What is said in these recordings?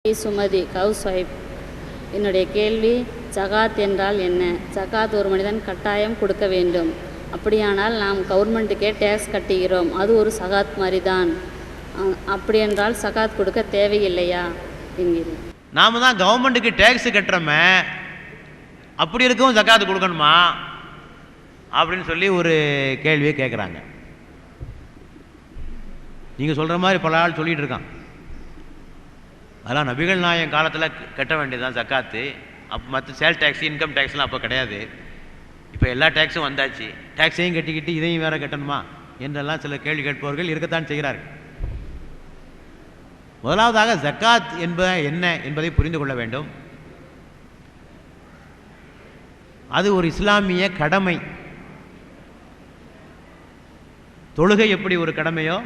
Sumathi house wife. என்னுடைய கேள்வி, ஜகாத் என்றால் என்ன? ஜகாத் ஒரு மனிதன் கட்டாயம் கொடுக்க வேண்டும். அப்படியானால் நாம் கவர்மெண்ட்டுக்கே டேக்ஸ் கட்டுகிறோம், அது ஒரு சகாத் மாதிரி தான். அப்படியென்றால் சகாத் கொடுக்க தேவையில்லையா என்கிறேன். நாம் தான் கவர்மெண்ட்டுக்கு டேக்ஸ் கட்டுறோமே, அப்படி இருக்கவும் ஜகாத் கொடுக்கணுமா அப்படின்னு சொல்லி ஒரு கேள்வியை கேட்குறாங்க. நீங்கள் சொல்கிற மாதிரி பல ஆள் சொல்லிகிட்டு இருக்கான். அதெல்லாம் நபிகள் நாயகம் காலத்தில் கட்ட வேண்டியதுதான் ஜக்காத்து. அப்போ மற்ற சேல் டேக்ஸ், இன்கம் டேக்ஸ்லாம் அப்போ கிடையாது. இப்போ எல்லா டேக்ஸும் வந்தாச்சு. டேக்ஸையும் கட்டிக்கிட்டு இதையும் வேறு கட்டணுமா என்றெல்லாம் சில கேள்வி கேட்பவர்கள் இருக்கத்தான் செய்கிறார்கள். முதலாவதாக ஜக்காத் என்ன என்பதை புரிந்து கொள்ள வேண்டும். அது ஒரு இஸ்லாமிய கடமை. தொழுகை எப்படி ஒரு கடமையோ,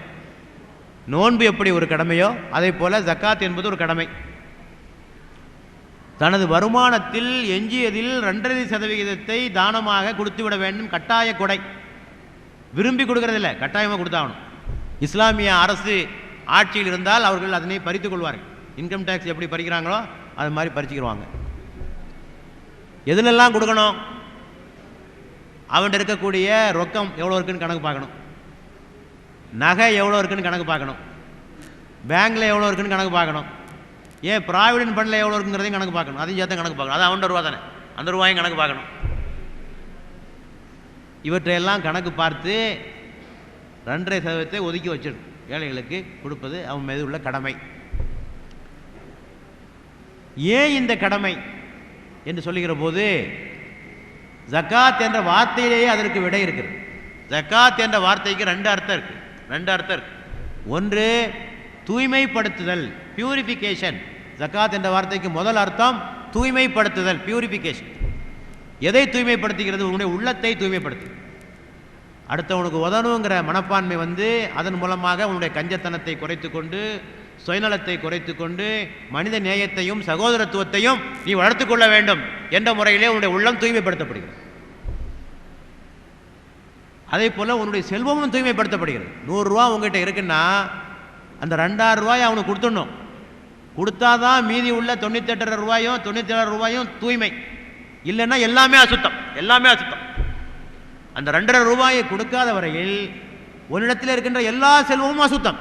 நோன்பு எப்படி ஒரு கடமையோ, அதே போல ஜக்காத் என்பது ஒரு கடமை. தனது வருமானத்தில் எஞ்சியதில் 2.5% தானமாக கொடுத்து விட வேண்டும். கட்டாய கொடை, விரும்பி கொடுக்கறதில்லை, கட்டாயமாக கொடுத்தாகணும். இஸ்லாமிய அரசு ஆட்சியில் இருந்தால் அவர்கள் அதனை பறித்துக் கொள்வார்கள். இன்கம் டேக்ஸ் எப்படி பறிக்கிறாங்களோ அது மாதிரி பறிச்சுக்கிடுவாங்க. எதுலெல்லாம் கொடுக்கணும்? அவன்கிட்ட இருக்கக்கூடிய ரொக்கம் எவ்வளோ இருக்குன்னு கணக்கு பார்க்கணும், நகை எவ்வளோ இருக்குன்னு கணக்கு பார்க்கணும், பேங்க்கில் எவ்வளோ இருக்குன்னு கணக்கு பார்க்கணும், ஏன் ப்ராவிடென்ட் ஃபண்டில் எவ்வளோ இருக்குங்கிறதையும் கணக்கு பார்க்கணும். அதையும் சேர்த்து கணக்கு பார்க்கணும். அது அவன் ரூபா தானே, அந்த ரூபாயும் கணக்கு பார்க்கணும். இவற்றையெல்லாம் கணக்கு பார்த்து 2.5% ஒதுக்கி வச்சிடும். ஏழைகளுக்கு கொடுப்பது அவன் மீது உள்ள கடமை. ஏன் இந்த கடமை என்று சொல்லுகிற போது, ஜக்காத் என்ற வார்த்தையிலேயே அதற்கு விடை இருக்கிறது. ஜக்காத் என்ற வார்த்தைக்கு 2 அர்த்தம் இருக்கு. ஒன்று தூய்மைப்படுத்துதல், பியூரிஃபிகேஷன். ஜக்காத் என்ற வார்த்தைக்கு முதல் அர்த்தம் தூய்மைப்படுத்துதல், பியூரிஃபிகேஷன். எதை தூய்மைப்படுத்துகிறது? உன்னுடைய உள்ளத்தை தூய்மைப்படுத்து. அடுத்தவனுக்கு உதணுங்கிற மனப்பான்மை அதன் மூலமாக உன்னுடைய கஞ்சத்தனத்தை குறைத்து கொண்டு, சுயநலத்தை குறைத்து கொண்டு, மனித நேயத்தையும் சகோதரத்துவத்தையும் நீ வளர்த்து கொள்ள வேண்டும் என்ற முறையிலே உன்னுடைய உள்ளம் தூய்மைப்படுத்தப்படுகிறது. அதே போல் உன்னுடைய செல்வமும் தூய்மைப்படுத்தப்படுகிறது. 100 ரூபா உங்ககிட்ட இருக்குன்னா அந்த 2,000 ரூபாயை அவனுக்கு கொடுத்துடணும். கொடுத்தாதான் மீதி உள்ள 97 ரூபாயும் தூய்மை. இல்லைன்னா எல்லாமே அசுத்தம். அந்த 2,5 ரூபாயை கொடுக்காத வரையில் உன்னிடத்தில் இருக்கின்ற எல்லா செல்வமும் அசுத்தம்.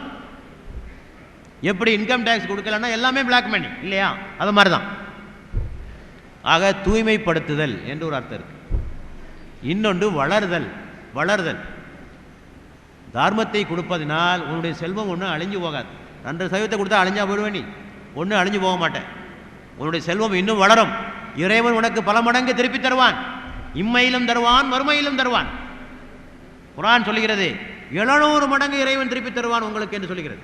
எப்படி இன்கம் டேக்ஸ் கொடுக்கலன்னா எல்லாமே பிளாக் மணி இல்லையா? அது மாதிரி தான். ஆக தூய்மைப்படுத்துதல் என்று ஒரு அர்த்தம் இருக்கு. இன்னொன்று வளர்தல். தர்மத்தை கொடுப்பதினால் உன்னுடைய செல்வம் ஒன்றும் அழிஞ்சு போகாது. 2% கொடுத்தா அழிஞ்சா போயிடுவே, நீ ஒன்றும் அழிஞ்சு போக மாட்டேன். உன்னுடைய செல்வம் இன்னும் வளரும். இறைவன் உனக்கு பல மடங்கு திருப்பி தருவான். இம்மையிலும் தருவான், மறுமையிலும் தருவான். குர்ஆன் சொல்லுகிறது 700 மடங்கு இறைவன் திருப்பி தருவான் உங்களுக்கு என்று சொல்லுகிறது.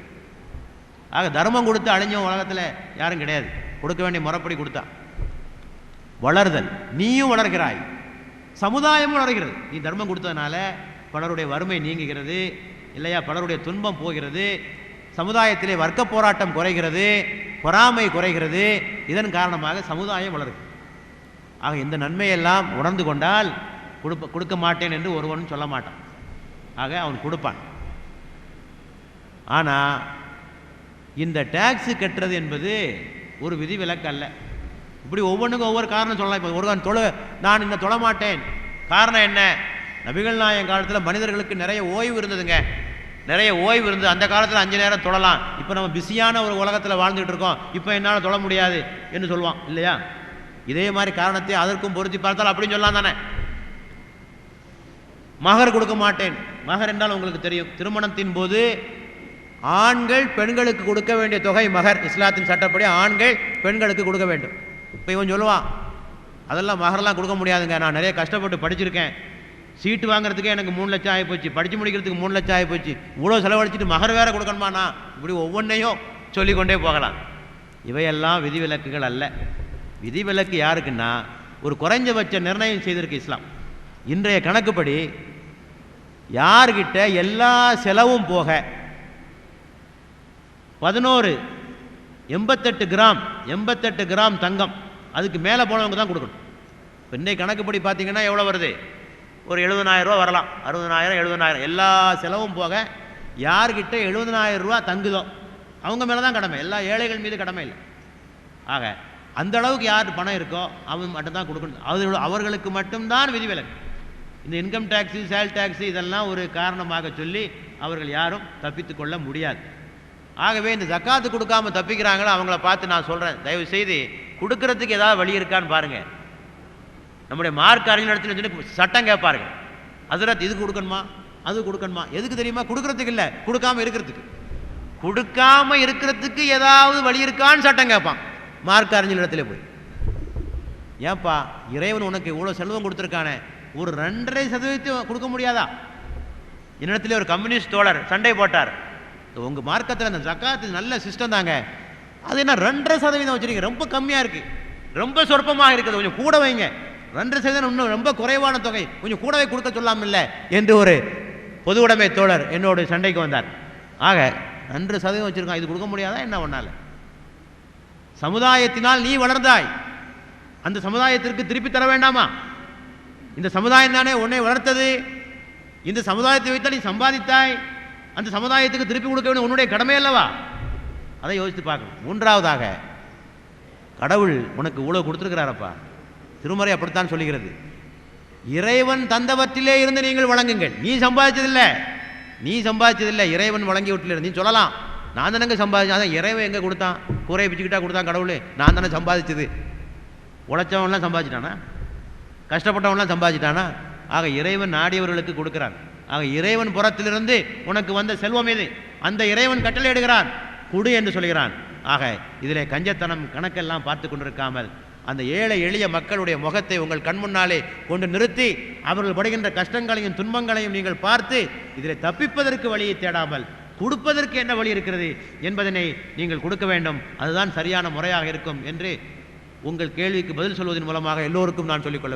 ஆக தர்மம் கொடுத்து அழிஞ்ச உலகத்தில் யாரும் கிடையாது. கொடுக்க வேண்டிய முறைப்படி கொடுத்தா. வளர்தல், நீயும் வளர்கிறாய், சமுதாயமும் வளர்கிறது. நீ தர்மம் கொடுத்ததுனால பலருடைய வறுமை நீங்குகிறது இல்லையா? பலருடைய துன்பம் போகிறது. சமுதாயத்திலே வர்க்க போராட்டம் குறைகிறது, பொறாமை குறைகிறது. இதன் காரணமாக சமுதாயம் வளருது. ஆக இந்த நன்மையெல்லாம் உணர்ந்து கொண்டால் கொடுக்க மாட்டேன் என்று ஒருவனும் சொல்ல மாட்டான். ஆக அவன் கொடுப்பான். ஆனால் இந்த டேக்ஸு கட்டுறது என்பது ஒரு விதி விலக்கு அல்ல. இப்படி ஒவ்வொன்றுக்கும் ஒவ்வொரு காரணம் சொல்லலாம். இப்போ ஒருவன் நான் இன்னும் தொழ மாட்டேன், காரணம் என்ன? நபிகள் நாயகம் காலத்தில் மனிதர்களுக்கு நிறைய ஓய்வு இருந்ததுங்க. அந்த காலத்தில் 5 நேரம் தொழலாம். இப்போ நம்ம பிஸியான ஒரு உலகத்தில் வாழ்ந்துகிட்டு இருக்கோம், இப்போ என்னால் தொழ முடியாது என்று சொல்லுவான் இல்லையா? இதே மாதிரி காரணத்தை அதற்கும் பொருத்தி பார்த்தால் அப்படின்னு சொல்லலாம் தானே. மகர் கொடுக்க மாட்டேன். மகர் என்றால் உங்களுக்கு தெரியும், திருமணத்தின் போது ஆண்கள் பெண்களுக்கு கொடுக்க வேண்டிய தொகை மகர். இஸ்லாத்தின் சட்டப்படி ஆண்கள் பெண்களுக்கு கொடுக்க வேண்டும். இப்போ இவன் சொல்லுவான், அதெல்லாம் மகரெல்லாம் கொடுக்க முடியாதுங்க, நான் நிறைய கஷ்டப்பட்டு படிச்சிருக்கேன், சீட்டு வாங்குறதுக்கே எனக்கு 3 லட்சம் ஆகிப்போச்சு, படித்து முடிக்கிறதுக்கு 3 லட்சம் ஆகிப்போச்சு, இவ்வளோ செலவழிச்சிட்டு மகர் வேற கொடுக்கணுமாண்ணா? இப்படி ஒவ்வொன்றையும் சொல்லிக்கொண்டே போகலாம். இவையெல்லாம் விதிவிலக்குகள் அல்ல. விதிவிலக்கு யாருக்குன்னா, ஒரு குறைஞ்சபட்ச நிர்ணயம் செய்திருக்கு இஸ்லாம். இன்றைய கணக்குப்படி யார்கிட்ட எல்லா செலவும் போக 88 கிராம் தங்கம் அதுக்கு மேலே போனவங்க தான் கொடுக்கணும். இப்போ இன்றைய கணக்குப்படி பார்த்தீங்கன்னா எவ்வளோ வருது? ஒரு 70,000 ரூபா வரலாம். 60,000 70,000 எல்லா செலவும் போக யார்கிட்ட 70,000 ரூபா தங்குதோ அவங்க மேலே தான் கடமை. எல்லா ஏழைகள் மீது கடமை இல்லை. ஆக அந்த அளவுக்கு யார் பணம் இருக்கோ அவன் மட்டும்தான் கொடுக்கணும். அவர்களுக்கு மட்டும்தான் விதிவிலக்கு. இந்த இன்கம் டேக்ஸு, சேல் டேக்ஸு இதெல்லாம் ஒரு காரணமாக சொல்லி அவர்கள் யாரும் தப்பித்து கொள்ள முடியாது. ஆகவே இந்த ஜக்காத்து கொடுக்காம தப்பிக்கிறாங்களோ அவங்கள பார்த்து நான் சொல்கிறேன், தயவு செய்து கொடுக்கறதுக்கு ஏதாவது வழி இருக்கான்னு பாருங்கள். நம்முடைய மார்க் அறிஞர் சொல்லி சட்டம் கேட்பாருங்க, ஹசரத் இது கொடுக்கணுமா அது கொடுக்கணுமா, எதுக்கு தெரியுமா? கொடுக்கறதுக்கு இல்லை, கொடுக்காம இருக்கிறதுக்கு. கொடுக்காம இருக்கிறதுக்கு ஏதாவது வழி இருக்கான்னு சட்டம் கேட்பான் மார்க் அறிஞர் இடத்துல போய். ஏப்பா இறைவன் உனக்கு இவ்வளோ செல்வம் கொடுத்துருக்கானே, ஒரு 2.5% கொடுக்க முடியாதா? என்னிடத்துல ஒரு கம்யூனிஸ்ட் தோழர் சண்டை போட்டார், உங்கள் மார்க்கத்தில் அந்த ஜக்காத்து நல்ல சிஸ்டம் தாங்க, அது என்ன 2.5% வச்சுருக்கீங்க, ரொம்ப கம்மியாக இருக்குது, ரொம்ப சொற்பமாக இருக்குது, கொஞ்சம் கூட வைங்க. 2% இன்னும் ரொம்ப குறைவான தொகை, கொஞ்சம் கூடவே கொடுக்க சொல்லாமல் இல்லை என்று ஒரு பொது உடைமை தோழர் என்னோட சண்டைக்கு வந்தார். ஆக 2% வச்சுருக்கான், இது கொடுக்க முடியாதா என்ன ஒன்றால்? சமுதாயத்தினால் நீ வளர்ந்தாய், அந்த சமுதாயத்திற்கு திருப்பி தர வேண்டாமா? இந்த சமுதாயம் தானே உன்னை வளர்த்தது, இந்த சமுதாயத்தை வைத்தால் நீ சம்பாதித்தாய், அந்த சமுதாயத்துக்கு திருப்பி கொடுக்க வேண்டிய உன்னுடைய கடமை அல்லவா? அதை யோசித்து பார்க்கணும். மூன்றாவதாக, கடவுள் உனக்கு இவ்வளோ கொடுத்துருக்கிறாரப்பா, திருமறை அப்படித்தான் சொல்லுகிறது, இறைவன் தந்தவற்றிலே இருந்து நீங்கள் வழங்குங்கள். நீ சம்பாதிச்சதில்லை, இறைவன் வழங்கி விட்டுல. நீ சொல்லலாம், நான் தானங்க சம்பாதிச்சேன், அதான் இறைவன் எங்கே கொடுத்தான், கூரையை பிச்சுக்கிட்டா கொடுத்தான் கடவுள், நான் தானே சம்பாதிச்சது. உழைச்சவன்லாம் சம்பாதிச்சிட்டானா? கஷ்டப்பட்டவன்லாம் சம்பாதிச்சிட்டானா? ஆக இறைவன் நாடியவர்களுக்கு கொடுக்கிறான். ஆக இறைவன் புறத்திலிருந்து உனக்கு வந்த செல்வம் எது, அந்த இறைவன் கட்டளை எடுக்கிறான், குடு என்று சொல்கிறான். ஆக இதிலே கஞ்சத்தனம் கணக்கெல்லாம் பார்த்து கொண்டிருக்காமல் அந்த ஏழை எளிய மக்களுடைய முகத்தை உங்கள் கண் முன்னாலே கொண்டு நிறுத்தி அவர்கள் படுகின்ற கஷ்டங்களையும் துன்பங்களையும் நீங்கள் பார்த்து இதில் தப்பிப்பதற்கு வழியை தேடாமல் கொடுப்பதற்கு என்ன வழி இருக்கிறது என்பதனை நீங்கள் கொடுக்க வேண்டும். அதுதான் சரியான முறையாக இருக்கும் என்று உங்கள் கேள்விக்கு பதில் சொல்வதன் மூலமாக எல்லோருக்கும் நான் சொல்லிக்கொள்ள